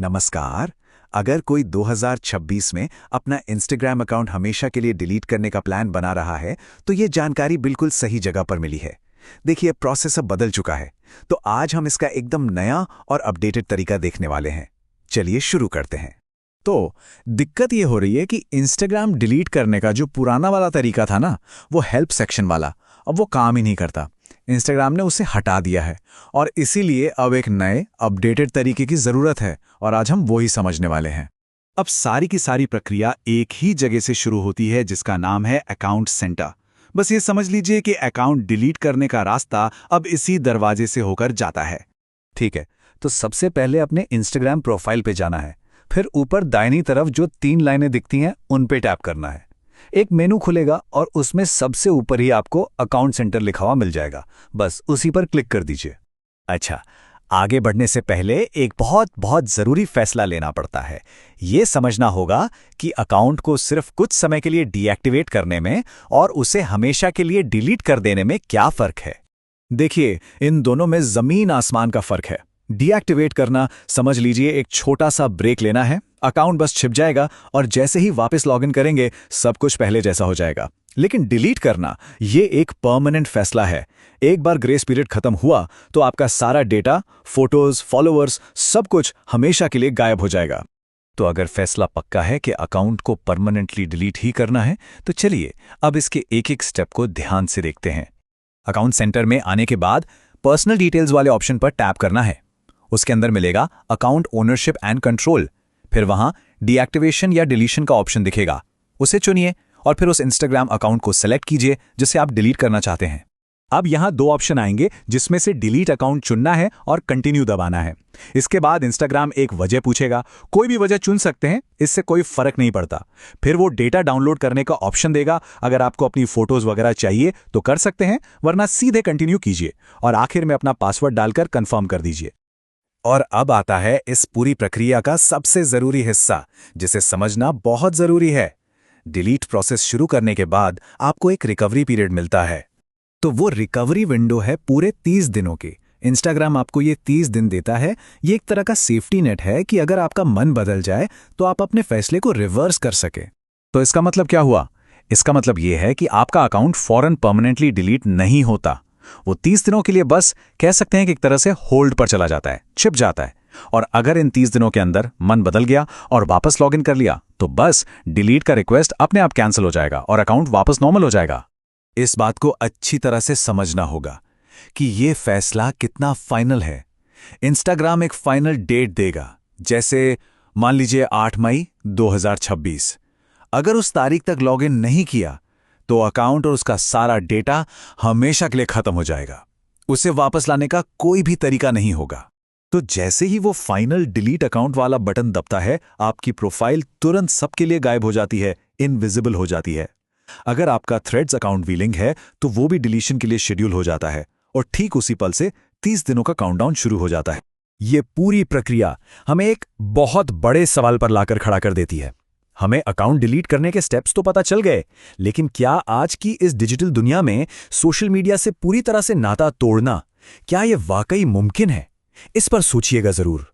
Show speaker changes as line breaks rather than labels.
नमस्कार। अगर कोई 2026 में अपना इंस्टाग्राम अकाउंट हमेशा के लिए डिलीट करने का प्लान बना रहा है, तो ये जानकारी बिल्कुल सही जगह पर मिली है। देखिए, प्रोसेस अब बदल चुका है, तो आज हम इसका एकदम नया और अपडेटेड तरीका देखने वाले हैं। चलिए शुरू करते हैं।
तो दिक्कत ये हो रही है कि इंस्टाग्राम डिलीट करने का जो पुराना वाला तरीका था ना, वो हेल्प सेक्शन वाला, अब वो काम ही नहीं करता। इंस्टाग्राम ने उसे हटा दिया है और इसीलिए अब एक नए अपडेटेड तरीके की ज़रूरत है और आज हम वो ही समझने वाले हैं।
अब सारी की सारी प्रक्रिया एक ही जगह से शुरू होती है जिसका नाम है अकाउंट सेंटर। बस ये समझ लीजिए कि अकाउंट डिलीट करने का रास्ता अब इसी दरवाजे से होकर जाता है।
ठीक है, तो सबसे पहले अपने इंस्टाग्राम प्रोफाइल पे जाना है। फिर ऊपर दाहिनी तरफ जो 3 लाइनें दिखती हैं उन पे टैप करना है। एक मेनू खुलेगा और उसमें सबसे ऊपर ही आपको अकाउंट सेंटर लिखा हुआ मिल जाएगा। बस उसी पर क्लिक कर दीजिए।
अच्छा, आगे बढ़ने से पहले एक बहुत बहुत ज़रूरी फैसला लेना पड़ता है। ये समझना होगा कि अकाउंट को सिर्फ कुछ समय के लिए डीएक्टिवेट करने में और उसे हमेशा के लिए डिलीट कर देने में क्या फ़र्क है।
देखिए, इन दोनों में ज़मीन आसमान का फ़र्क है। डीएक्टिवेट करना समझ लीजिए एक छोटा सा ब्रेक लेना है। अकाउंट बस छिप जाएगा और जैसे ही वापस लॉगिन करेंगे सब कुछ पहले जैसा हो जाएगा। लेकिन डिलीट करना ये एक परमानेंट फैसला है। एक बार ग्रेस पीरियड खत्म हुआ तो आपका सारा डेटा, फोटोज, फॉलोअर्स, सब कुछ हमेशा के लिए गायब हो जाएगा।
तो अगर फैसला पक्का है कि अकाउंट को परमानेंटली डिलीट ही करना है, तो चलिए अब इसके एक एक स्टेप को ध्यान से देखते हैं। अकाउंट सेंटर में आने के बाद पर्सनल डिटेल्स वाले ऑप्शन पर टैप करना है। उसके अंदर मिलेगा अकाउंट ओनरशिप एंड कंट्रोल। फिर वहां डीएक्टिवेशन या डिलीशन का ऑप्शन दिखेगा, उसे चुनिए और फिर उस इंस्टाग्राम अकाउंट को सेलेक्ट कीजिए जिसे आप डिलीट करना चाहते हैं।
अब यहां 2 ऑप्शन आएंगे जिसमें से डिलीट अकाउंट चुनना है और कंटिन्यू दबाना है। इसके बाद इंस्टाग्राम एक वजह पूछेगा, कोई भी वजह चुन सकते हैं, इससे कोई फर्क नहीं पड़ता। फिर वो डेटा डाउनलोड करने का ऑप्शन देगा। अगर आपको अपनी फोटोज वगैरह चाहिए तो कर सकते हैं, वरना सीधे कंटिन्यू कीजिए और आखिर में अपना पासवर्ड डालकर कंफर्म कर दीजिए।
और अब आता है इस पूरी प्रक्रिया का सबसे जरूरी हिस्सा, जिसे समझना बहुत जरूरी है। डिलीट प्रोसेस शुरू करने के बाद आपको एक रिकवरी पीरियड मिलता है। तो वो रिकवरी विंडो है पूरे 30 दिनों की। इंस्टाग्राम आपको ये 30 दिन देता है। ये एक तरह का सेफ्टी नेट है कि अगर आपका मन बदल जाए तो आप अपने फैसले को रिवर्स कर सके।
तो इसका मतलब क्या हुआ?
इसका मतलब ये है कि आपका अकाउंट फौरन परमानेंटली डिलीट नहीं होता। वो 30 दिनों के लिए बस कह सकते हैं कि एक तरह से होल्ड पर चला जाता है, छिप जाता है। और अगर इन 30 दिनों के अंदर मन बदल गया और वापस लॉगिन कर लिया तो बस डिलीट का रिक्वेस्ट अपने आप कैंसिल हो जाएगा और अकाउंट वापस नॉर्मल हो जाएगा। इस बात को अच्छी तरह से समझना होगा कि ये फैसला कितना फाइनल है। इंस्टाग्राम एक फाइनल डेट देगा, जैसे मान लीजिए 8 मई 2026। अगर उस तारीख तक लॉगिन नहीं किया तो अकाउंट और उसका सारा डेटा हमेशा के लिए खत्म हो जाएगा। उसे वापस लाने का कोई भी तरीका नहीं होगा। तो जैसे ही वो फाइनल डिलीट अकाउंट वाला बटन दबता है, आपकी प्रोफाइल तुरंत सबके लिए गायब हो जाती है, इनविजिबल हो जाती है। अगर आपका थ्रेड्स अकाउंट भी लिंक है तो वो भी डिलीशन के लिए शेड्यूल हो जाता है और ठीक उसी पल से 30 दिनों का काउंटडाउन शुरू हो जाता है।
ये पूरी प्रक्रिया हमें एक बहुत बड़े सवाल पर लाकर खड़ा कर देती है। हमें अकाउंट डिलीट करने के स्टेप्स तो पता चल गए, लेकिन क्या आज की इस डिजिटल दुनिया में सोशल मीडिया से पूरी तरह से नाता तोड़ना, क्या यह वाकई मुमकिन है? इस पर सोचिएगा जरूर।